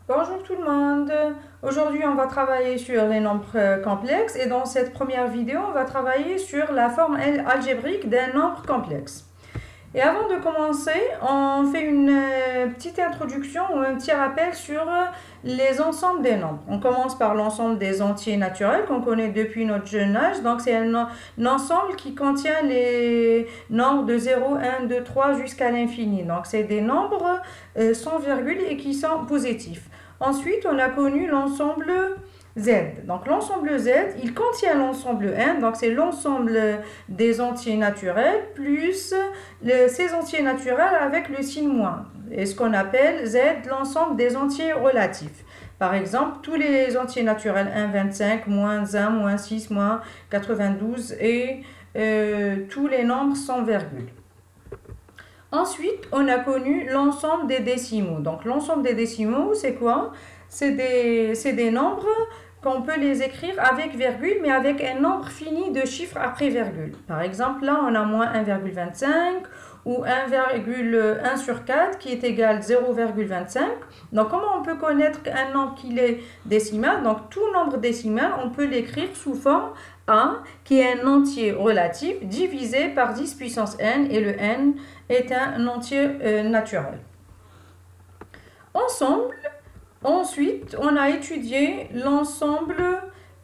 Bonjour tout le monde. Aujourd'hui, on va travailler sur les nombres complexes et dans cette première vidéo, on va travailler sur la forme algébrique d'un nombre complexe. Et avant de commencer, on fait une petite introduction ou un petit rappel sur les ensembles des nombres. On commence par l'ensemble des entiers naturels qu'on connaît depuis notre jeune âge. Donc, c'est un ensemble qui contient les nombres de 0, 1, 2, 3 jusqu'à l'infini. Donc, c'est des nombres sans virgule et qui sont positifs. Ensuite, on a connu l'ensemble Z. Donc l'ensemble Z, il contient l'ensemble N, donc c'est l'ensemble des entiers naturels plus ces entiers naturels avec le signe moins. Et ce qu'on appelle Z, l'ensemble des entiers relatifs. Par exemple, tous les entiers naturels 1, 25, moins 1, moins 6, moins 92 et tous les nombres sans virgule. Ensuite, on a connu l'ensemble des décimaux. Donc l'ensemble des décimaux, c'est quoi? C'est des nombres qu'on peut les écrire avec virgule, mais avec un nombre fini de chiffres après virgule. Par exemple, là, on a moins 1,25 ou 1,1 sur 4 qui est égal à 0,25. Donc, comment on peut connaître un nombre qui est décimal? Donc, tout nombre décimal, on peut l'écrire sous forme A, qui est un entier relatif divisé par 10 puissance n, et le n est un entier naturel. Ensuite, on a étudié l'ensemble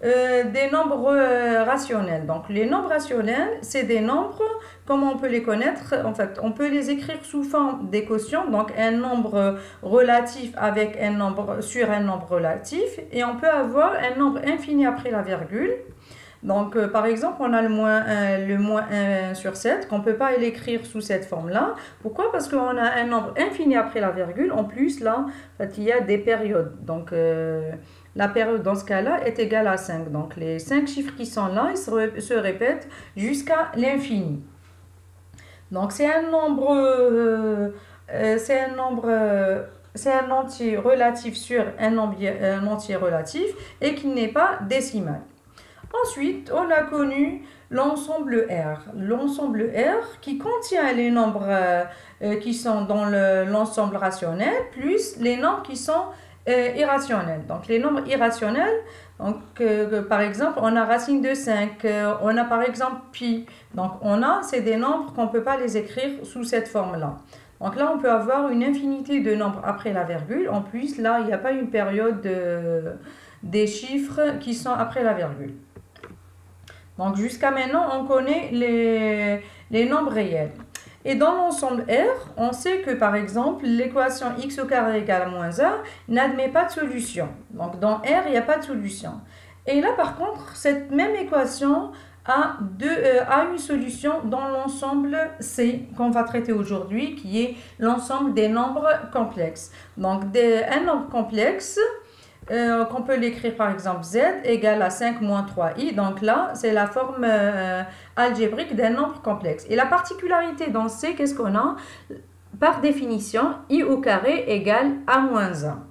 des nombres rationnels. Donc, les nombres rationnels, c'est des nombres, comment on peut les connaître? En fait, on peut les écrire sous forme des quotients, donc un nombre relatif avec un nombre sur un nombre relatif, et on peut avoir un nombre infini après la virgule. Donc, par exemple, on a le moins 1 sur 7, qu'on ne peut pas l'écrire sous cette forme-là. Pourquoi? Parce qu'on a un nombre infini après la virgule. En plus, là, en fait, il y a des périodes. Donc, la période dans ce cas-là est égale à 5. Donc, les 5 chiffres qui sont là, ils se répètent jusqu'à l'infini. Donc, c'est un entier relatif sur un entier relatif et qui n'est pas décimal. Ensuite, on a connu l'ensemble R. L'ensemble R qui contient les nombres qui sont dans l'ensemble rationnel plus les nombres qui sont irrationnels. Donc, les nombres irrationnels, donc, par exemple, on a racine de 5, on a par exemple pi. Donc, c'est des nombres qu'on ne peut pas les écrire sous cette forme-là. Donc là, on peut avoir une infinité de nombres après la virgule. En plus, là, il n'y a pas une période des chiffres qui sont après la virgule. Donc, jusqu'à maintenant, on connaît les nombres réels. Et dans l'ensemble R, on sait que, par exemple, l'équation x au carré égale à moins 1 n'admet pas de solution. Donc, dans R, il n'y a pas de solution. Et là, par contre, cette même équation a une solution dans l'ensemble C qu'on va traiter aujourd'hui, qui est l'ensemble des nombres complexes. Donc, un nombre complexe, qu'on peut l'écrire par exemple z égale à 5 moins 3i. Donc là, c'est la forme algébrique d'un nombre complexe. Et la particularité dans C, qu'est-ce qu'on a? Par définition, i au carré égale a moins 1.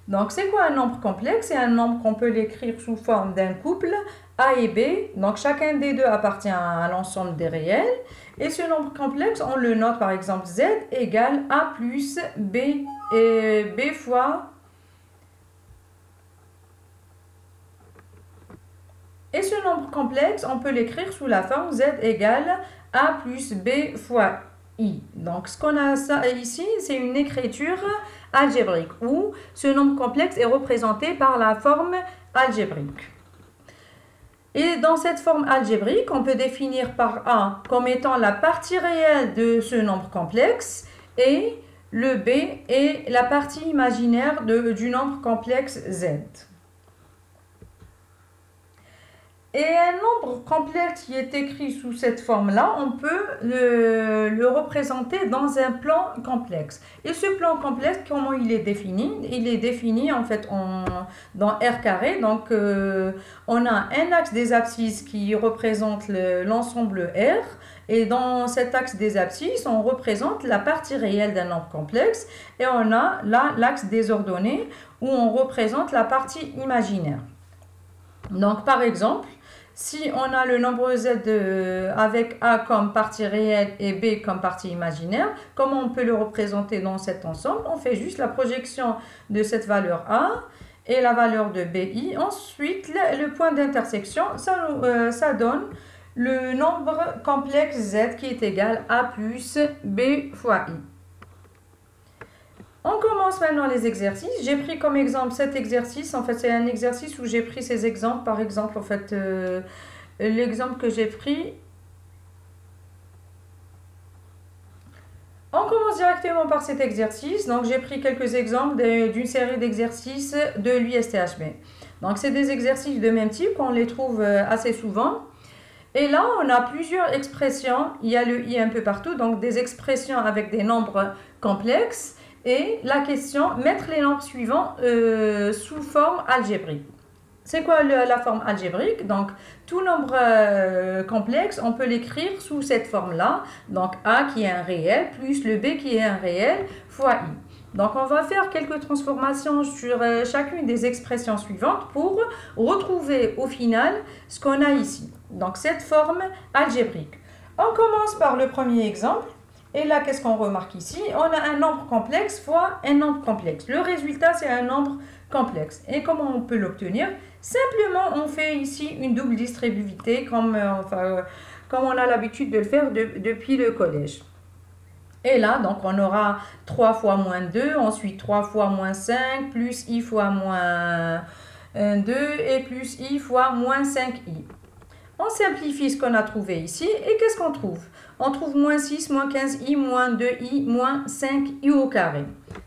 Donc, c'est quoi un nombre complexe? C'est un nombre qu'on peut l'écrire sous forme d'un couple A et B. Donc, chacun des deux appartient à l'ensemble des réels. Et ce nombre complexe, on le note par exemple z égale a plus b, et b fois. Et ce nombre complexe, on peut l'écrire sous la forme z égale a plus b fois i. Donc, ce qu'on a ici, c'est une écriture algébrique où ce nombre complexe est représenté par la forme algébrique. Et dans cette forme algébrique, on peut définir par A comme étant la partie réelle de ce nombre complexe et le B est la partie imaginaire du nombre complexe Z. Et un nombre complexe qui est écrit sous cette forme-là, on peut le représenter dans un plan complexe. Et ce plan complexe, comment il est défini? Il est défini en fait dans R carré. Donc, on a un axe des abscisses qui représente l'ensemble R. Et dans cet axe des abscisses, on représente la partie réelle d'un nombre complexe. Et on a là l'axe des ordonnées où on représente la partie imaginaire. Donc, par exemple, si on a le nombre z avec a comme partie réelle et b comme partie imaginaire, comment on peut le représenter dans cet ensemble? On fait juste la projection de cette valeur a et la valeur de bi. Ensuite, le point d'intersection, ça donne le nombre complexe z qui est égal à plus b fois i. On commence maintenant les exercices. J'ai pris comme exemple cet exercice. En fait, c'est un exercice où j'ai pris ces exemples. Par exemple, en fait, l'exemple que j'ai pris. On commence directement par cet exercice. Donc, j'ai pris quelques exemples d'une série d'exercices de l'USTHB. Donc, c'est des exercices de même type. On les trouve assez souvent. Et là, on a plusieurs expressions. Il y a le i un peu partout. Donc, des expressions avec des nombres complexes. Et la question, mettre les nombres suivants sous forme algébrique. C'est quoi la forme algébrique? Donc, tout nombre complexe, on peut l'écrire sous cette forme-là. Donc, a qui est un réel, plus le b qui est un réel, fois i. Donc, on va faire quelques transformations sur chacune des expressions suivantes pour retrouver au final ce qu'on a ici. Donc, cette forme algébrique. On commence par le premier exemple. Et là, qu'est-ce qu'on remarque ici? On a un nombre complexe fois un nombre complexe. Le résultat, c'est un nombre complexe. Et comment on peut l'obtenir? Simplement, on fait ici une double distributivité comme on a l'habitude de le faire depuis le collège. Et là, donc, on aura 3 fois moins 2, ensuite 3 fois moins 5, plus i fois moins 2 et plus i fois moins 5i. On simplifie ce qu'on a trouvé ici et qu'est-ce qu'on trouve? On trouve moins 6, moins 15i, moins 2i, moins 5i au carré.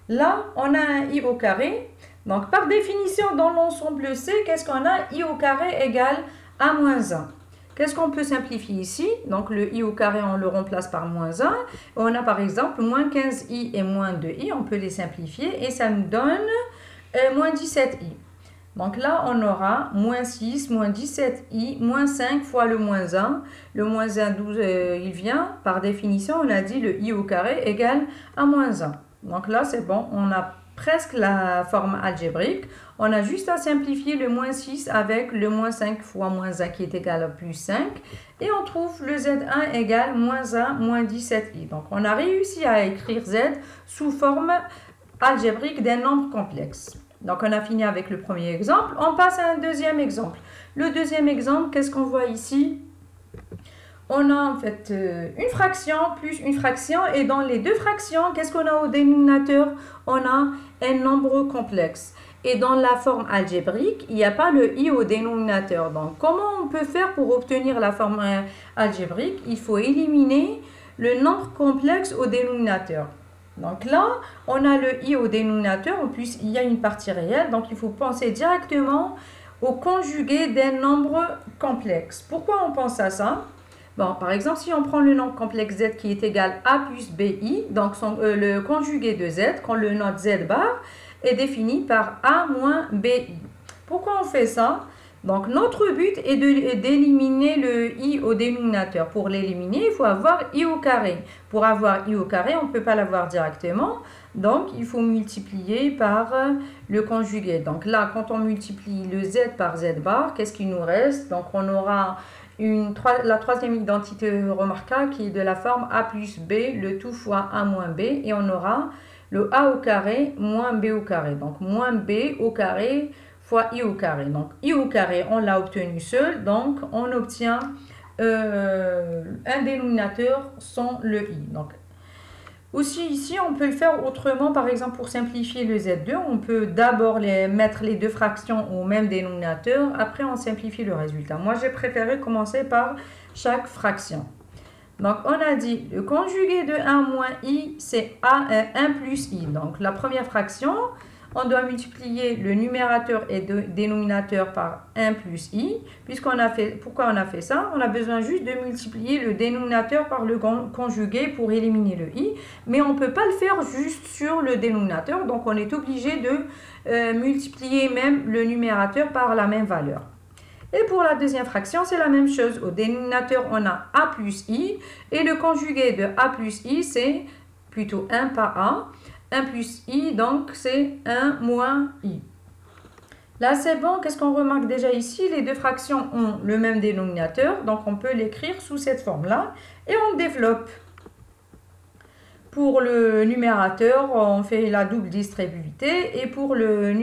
Là, on a un i au carré. Donc, par définition, dans l'ensemble C, qu'est-ce qu'on a? I au carré égale a moins 1. Qu'est-ce qu'on peut simplifier ici? Donc, le i au carré, on le remplace par moins 1. On a par exemple moins 15i et moins 2i. On peut les simplifier et ça nous donne moins 17i. Donc là, on aura moins 6, moins 17i, moins 5 fois le moins 1. Le moins 1, d'où il vient? Par définition, on a dit le i au carré égale à moins 1. Donc là, c'est bon, on a presque la forme algébrique. On a juste à simplifier le moins 6 avec le moins 5 fois moins 1 qui est égal à plus 5. Et on trouve le z1 égale moins 1, moins 17i. Donc on a réussi à écrire z sous forme algébrique d'un nombre complexe. Donc, on a fini avec le premier exemple. On passe à un deuxième exemple. Le deuxième exemple, qu'est-ce qu'on voit ici? On a en fait une fraction plus une fraction. Et dans les deux fractions, qu'est-ce qu'on a au dénominateur? On a un nombre complexe. Et dans la forme algébrique, il n'y a pas le i au dénominateur. Donc, comment on peut faire pour obtenir la forme algébrique? Il faut éliminer le nombre complexe au dénominateur. Donc là, on a le i au dénominateur, en plus il y a une partie réelle, donc il faut penser directement au conjugué d'un nombre complexe. Pourquoi on pense à ça? Bon, par exemple, si on prend le nombre complexe z qui est égal à plus bi, donc le conjugué de z, quand le note z bar, est défini par a moins bi. Pourquoi on fait ça? Donc, notre but est d'éliminer le i au dénominateur. Pour l'éliminer, il faut avoir i au carré. Pour avoir i au carré, on ne peut pas l'avoir directement. Donc, il faut multiplier par le conjugué. Donc là, quand on multiplie le z par z bar, qu'est-ce qu'il nous reste? Donc, on aura la troisième identité remarquable qui est de la forme a plus b, le tout fois a moins b. Et on aura le a au carré moins b au carré. Donc, moins b au carré fois i au carré. Donc, i au carré, on l'a obtenu seul. Donc, on obtient un dénominateur sans le i. Donc, aussi ici, on peut le faire autrement. Par exemple, pour simplifier le z2, on peut d'abord mettre les deux fractions au même dénominateur. Après, on simplifie le résultat. Moi, j'ai préféré commencer par chaque fraction. Donc, on a dit le conjugué de 1 moins i, c'est 1 plus i. Donc, la première fraction, on doit multiplier le numérateur et le dénominateur par 1 plus i. Pourquoi on a fait ça? On a besoin juste de multiplier le dénominateur par le conjugué pour éliminer le i. Mais on ne peut pas le faire juste sur le dénominateur. Donc, on est obligé de multiplier même le numérateur par la même valeur. Et pour la deuxième fraction, c'est la même chose. Au dénominateur, on a a plus i. Et le conjugué de a plus i, c'est plutôt 1 par a. 1 plus i, donc c'est 1 moins i. Là, c'est bon. Qu'est-ce qu'on remarque déjà ici? Les deux fractions ont le même dénominateur, donc on peut l'écrire sous cette forme-là. Et on développe. Pour le numérateur, on fait la double distributivité. Et pour le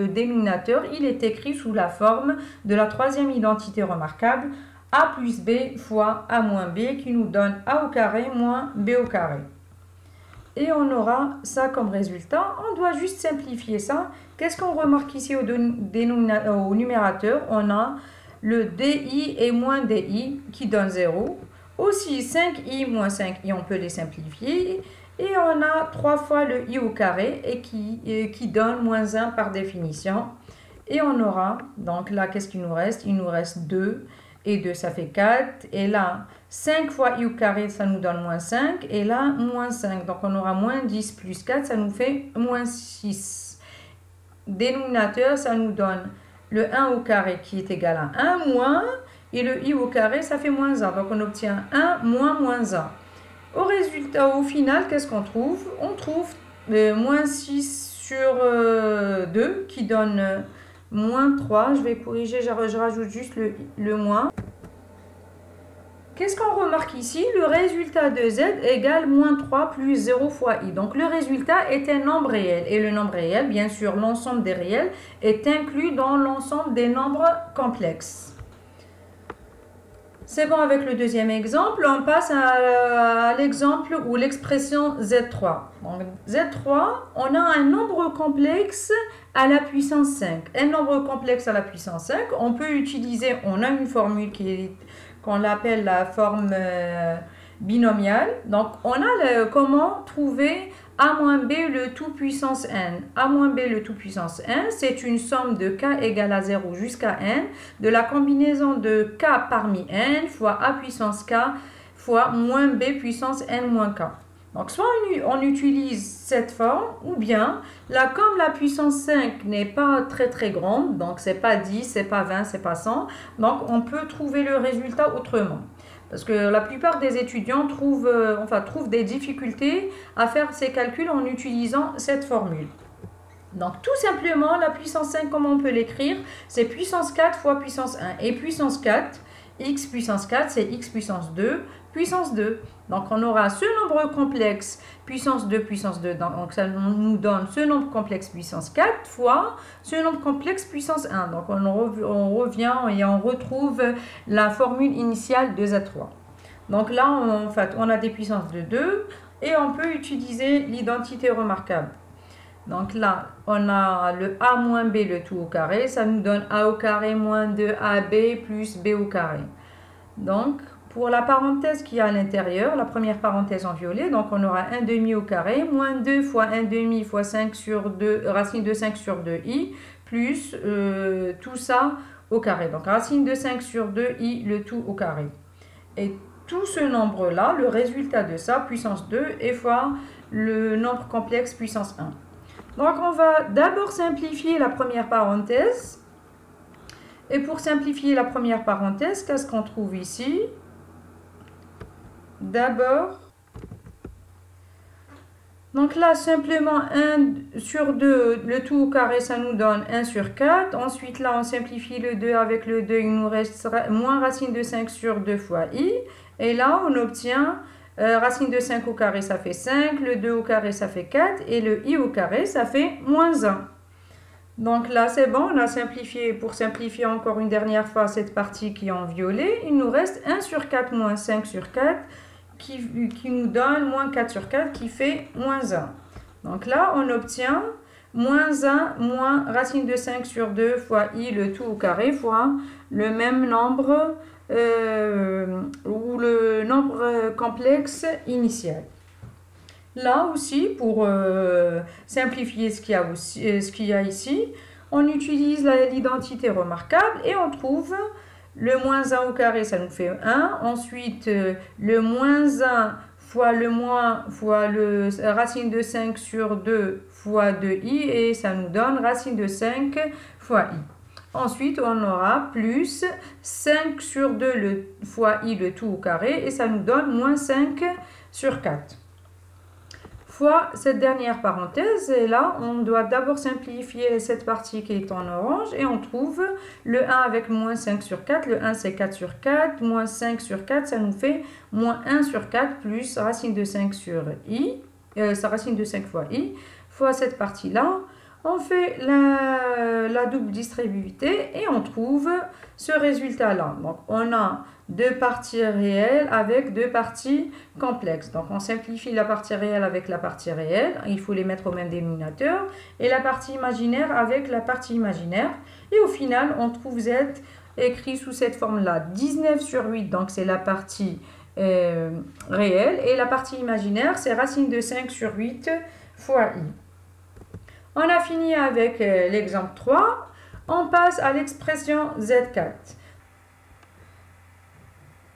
dénominateur, il est écrit sous la forme de la troisième identité remarquable, a plus b fois a moins b, qui nous donne a au carré moins b au carré. Et on aura ça comme résultat. On doit juste simplifier ça. Qu'est-ce qu'on remarque ici au numérateur? On a le di et moins di qui donne 0. Aussi 5i moins 5i, on peut les simplifier. Et on a 3 fois le i au carré et qui donne moins 1 par définition. Et on aura, donc là, qu'est-ce qu'il nous reste? Il nous reste 2. Et 2, ça fait 4. Et là, 5 fois i au carré, ça nous donne moins 5. Et là, moins 5. Donc, on aura moins 10 plus 4, ça nous fait moins 6. Dénominateur, ça nous donne le 1 au carré qui est égal à 1 moins. Et le i au carré, ça fait moins 1. Donc, on obtient 1 moins moins 1. Au résultat, au final, qu'est-ce qu'on trouve? On trouve moins 6 sur 2 qui donne moins 3, je vais corriger, je rajoute juste le moins. Qu'est-ce qu'on remarque ici? Le résultat de z égale moins 3 plus 0 fois i. Donc le résultat est un nombre réel. Et le nombre réel, bien sûr, l'ensemble des réels est inclus dans l'ensemble des nombres complexes. C'est bon avec le deuxième exemple. On passe à l'exemple ou l'expression Z3. Donc, Z3, on a un nombre complexe à la puissance 5. Un nombre complexe à la puissance 5, on peut utiliser, on a une formule qu'on appelle la forme binomiale. Donc, on a comment trouver a moins b le tout puissance n. A moins b le tout puissance n, c'est une somme de k égale à 0 jusqu'à n de la combinaison de k parmi n fois a puissance k fois moins b puissance n moins k. Donc, soit on utilise cette forme, ou bien, là, comme la puissance 5 n'est pas très grande, donc c'est pas 10, c'est pas 20, c'est pas 100, donc on peut trouver le résultat autrement. Parce que la plupart des étudiants trouvent des difficultés à faire ces calculs en utilisant cette formule. Donc, tout simplement, la puissance 5, comment on peut l'écrire? C'est puissance 4 fois puissance 1. Et puissance 4, x puissance 4, c'est x puissance 2, puissance 2. Donc, on aura ce nombre complexe puissance 2, puissance 2. Donc, ça nous donne ce nombre complexe puissance 4 fois ce nombre complexe puissance 1. Donc, on revient et on retrouve la formule initiale de Z3. Donc, là, on a des puissances de 2 et on peut utiliser l'identité remarquable. Donc, là, on a le a moins b le tout au carré. Ça nous donne a au carré moins 2ab plus b au carré. Donc, pour la parenthèse qui est à l'intérieur, la première parenthèse en violet, donc on aura 1 demi au carré, moins 2 fois 1 demi fois 5 sur 2, racine de 5 sur 2i, plus tout ça au carré. Donc racine de 5 sur 2i, le tout au carré. Et tout ce nombre-là, le résultat de ça, puissance 2, et fois le nombre complexe puissance 1. Donc on va d'abord simplifier la première parenthèse. Et pour simplifier la première parenthèse, qu'est-ce qu'on trouve ici? D'abord, donc là, simplement 1 sur 2, le tout au carré, ça nous donne 1 sur 4. Ensuite, là, on simplifie le 2 avec le 2, il nous reste moins racine de 5 sur 2 fois i. Et là, on obtient racine de 5 au carré, ça fait 5. Le 2 au carré, ça fait 4. Et le i au carré, ça fait moins 1. Donc là, c'est bon, on a simplifié. Pour simplifier encore une dernière fois cette partie qui est en violet, il nous reste 1 sur 4 moins 5 sur 4 qui nous donne moins 4 sur 4 qui fait moins 1. Donc là, on obtient moins 1 moins racine de 5 sur 2 fois i le tout au carré fois le même nombre ou le nombre complexe initial. Là aussi, pour simplifier ce qu'il y a ici, on utilise l'identité remarquable et on trouve le moins 1 au carré, ça nous fait 1. Ensuite, le moins 1 fois le moins fois le racine de 5 sur 2 fois 2i et ça nous donne racine de 5 fois i. Ensuite, on aura plus 5 sur 2 fois i le tout au carré et ça nous donne moins 5 sur 4. fois cette dernière parenthèse. Et là, on doit d'abord simplifier cette partie qui est en orange et on trouve le 1 avec moins 5 sur 4. Le 1, c'est 4 sur 4. Moins 5 sur 4, ça nous fait moins 1 sur 4 plus racine de 5 sur i. Sa racine de 5 fois i fois cette partie-là. On fait la double distributivité et on trouve ce résultat-là. Donc, on a deux parties réelles avec deux parties complexes. Donc, on simplifie la partie réelle avec la partie réelle. Il faut les mettre au même dénominateur. Et la partie imaginaire avec la partie imaginaire. Et au final, on trouve z écrit sous cette forme-là. 19 sur 8, donc c'est la partie réelle. Et la partie imaginaire, c'est racine de 5 sur 8 fois i. On a fini avec l'exemple 3. On passe à l'expression Z4.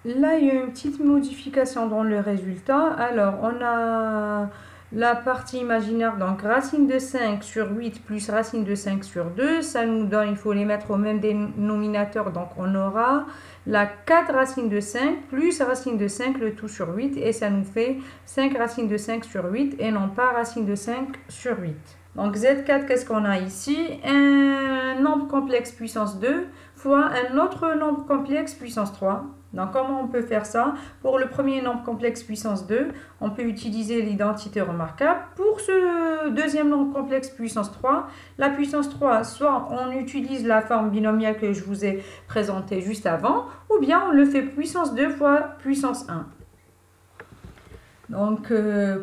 Là, il y a une petite modification dans le résultat. Alors, on a la partie imaginaire, donc racine de 5 sur 8 plus racine de 5 sur 2. Ça nous donne, il faut les mettre au même dénominateur. Donc, on aura la 4 racine de 5 plus racine de 5, le tout sur 8. Et ça nous fait 5 racine de 5 sur 8 et non pas racine de 5 sur 8. Donc Z4, qu'est-ce qu'on a ici? Un nombre complexe puissance 2 fois un autre nombre complexe puissance 3. Donc comment on peut faire ça? Pour le premier nombre complexe puissance 2, on peut utiliser l'identité remarquable. Pour ce deuxième nombre complexe puissance 3, la puissance 3, soit on utilise la forme binomiale que je vous ai présentée juste avant, ou bien on le fait puissance 2 fois puissance 1. Donc,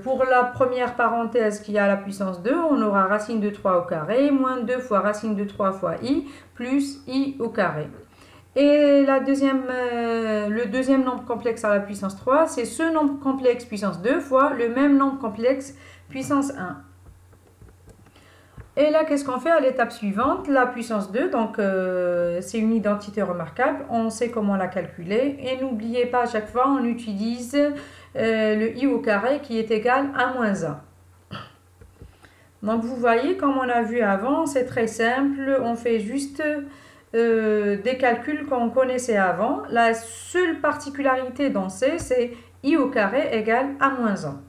pour la première parenthèse qui a la puissance 2, on aura racine de 3 au carré, moins 2 fois racine de 3 fois i, plus i au carré. Et le deuxième nombre complexe à la puissance 3, c'est ce nombre complexe puissance 2 fois le même nombre complexe puissance 1. Et là, qu'est-ce qu'on fait à l'étape suivante? La puissance 2, donc c'est une identité remarquable, on sait comment la calculer. Et n'oubliez pas, à chaque fois, on utilise le i au carré qui est égal à moins 1. Donc vous voyez, comme on a vu avant, c'est très simple, on fait juste des calculs qu'on connaissait avant. La seule particularité dans c'est i au carré égale à moins 1.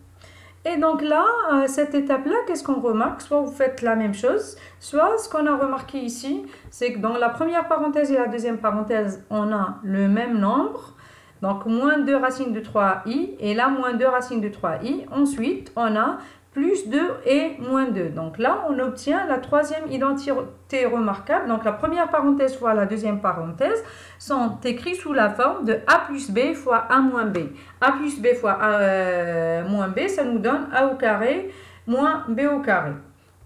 Et donc là, à cette étape-là, qu'est-ce qu'on remarque? Soit vous faites la même chose, soit ce qu'on a remarqué ici, c'est que dans la première parenthèse et la deuxième parenthèse, on a le même nombre. Donc, moins 2 racine de 3i, et là, moins 2 racine de 3i. Ensuite, on a plus 2 et moins 2. Donc là, on obtient la troisième identité remarquable. Donc, la première parenthèse fois la deuxième parenthèse sont écrits sous la forme de a plus b fois a moins b. A plus b fois a moins b, ça nous donne a au carré moins b au carré.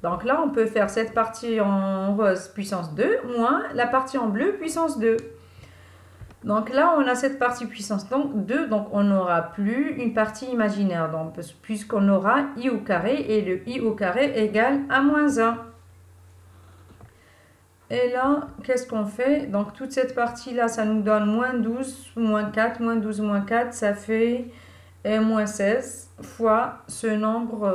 Donc là, on peut faire cette partie en rose puissance 2 moins la partie en bleu puissance 2. Donc là, on a cette partie puissance 2, donc on n'aura plus une partie imaginaire, donc, puisqu'on aura i au carré, et le i au carré égale à moins 1. Et là, qu'est-ce qu'on fait? Donc toute cette partie-là, ça nous donne moins 12, moins 4, moins 12, moins 4, ça fait moins 16 fois ce nombre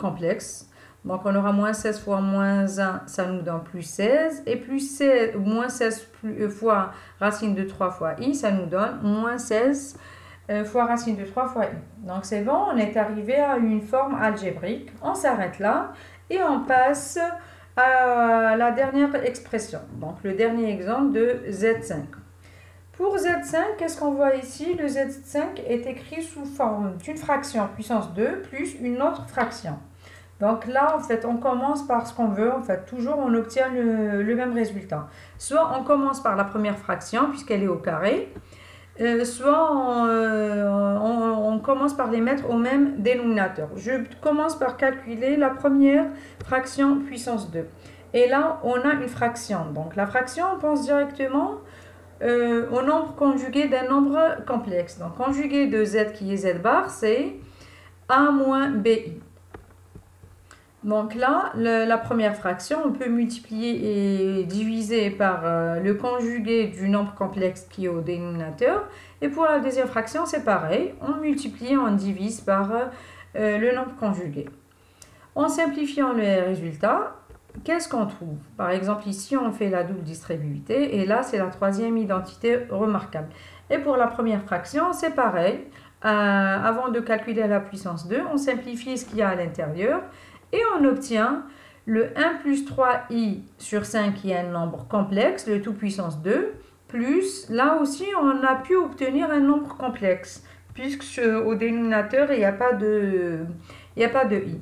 complexe. Donc, on aura moins 16 fois moins 1, ça nous donne plus 16. Et plus 16, moins 16 fois racine de 3 fois i, ça nous donne moins 16 fois racine de 3 fois i. Donc, c'est bon, on est arrivé à une forme algébrique. On s'arrête là et on passe à la dernière expression. Donc, le dernier exemple de Z5. Pour Z5, qu'est-ce qu'on voit ici? Le Z5 est écrit sous forme d'une fraction puissance 2 plus une autre fraction. Donc là, en fait, on commence par ce qu'on veut. En fait, toujours, on obtient le même résultat. Soit on commence par la première fraction, puisqu'elle est au carré. Soit on commence par les mettre au même dénominateur. Je commence par calculer la première fraction puissance 2. Et là, on a une fraction. Donc la fraction, on pense directement au nombre conjugué d'un nombre complexe. Donc conjugué de z qui est z bar, c'est a moins bi. Donc là, la première fraction, on peut multiplier et diviser par le conjugué du nombre complexe qui est au dénominateur. Et pour la deuxième fraction, c'est pareil. On multiplie, on divise par le nombre conjugué. En simplifiant les résultats, qu'est-ce qu'on trouve? Par exemple, ici, on fait la double distributivité. Et là, c'est la troisième identité remarquable. Et pour la première fraction, c'est pareil. avant de calculer la puissance 2, on simplifie ce qu'il y a à l'intérieur et on obtient le 1 plus 3i sur 5 qui est un nombre complexe, le tout puissance 2, plus, là aussi on a pu obtenir un nombre complexe, puisque au dénominateur il n'y a pas de i.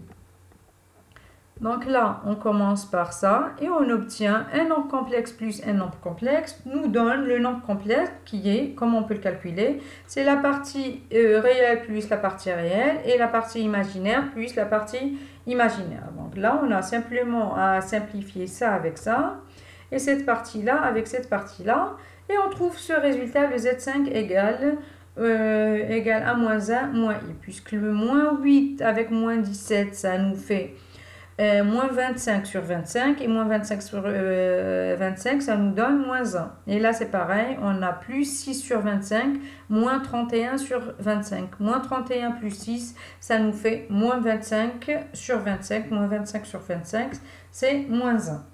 Donc là, on commence par ça et on obtient un nombre complexe plus un nombre complexe nous donne le nombre complexe qui est, comment on peut le calculer, c'est la partie réelle plus la partie réelle et la partie imaginaire plus la partie imaginaire. Donc là, on a simplement à simplifier ça avec ça et cette partie-là avec cette partie-là et on trouve ce résultat, le Z5 égale à moins 1 moins i, puisque le moins 8 avec moins 17, ça nous fait moins 25 sur 25 et moins 25 sur 25 ça nous donne moins 1 et là c'est pareil, on a plus 6 sur 25 moins 31 sur 25, moins 31 plus 6 ça nous fait moins 25 sur 25, moins 25 sur 25 c'est moins 1.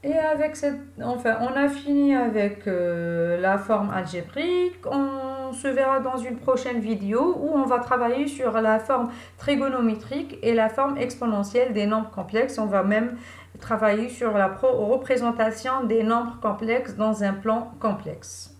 Et avec cette, enfin, on a fini avec la forme algébrique. On se verra dans une prochaine vidéo où on va travailler sur la forme trigonométrique et la forme exponentielle des nombres complexes. On va même travailler sur la représentation des nombres complexes dans un plan complexe.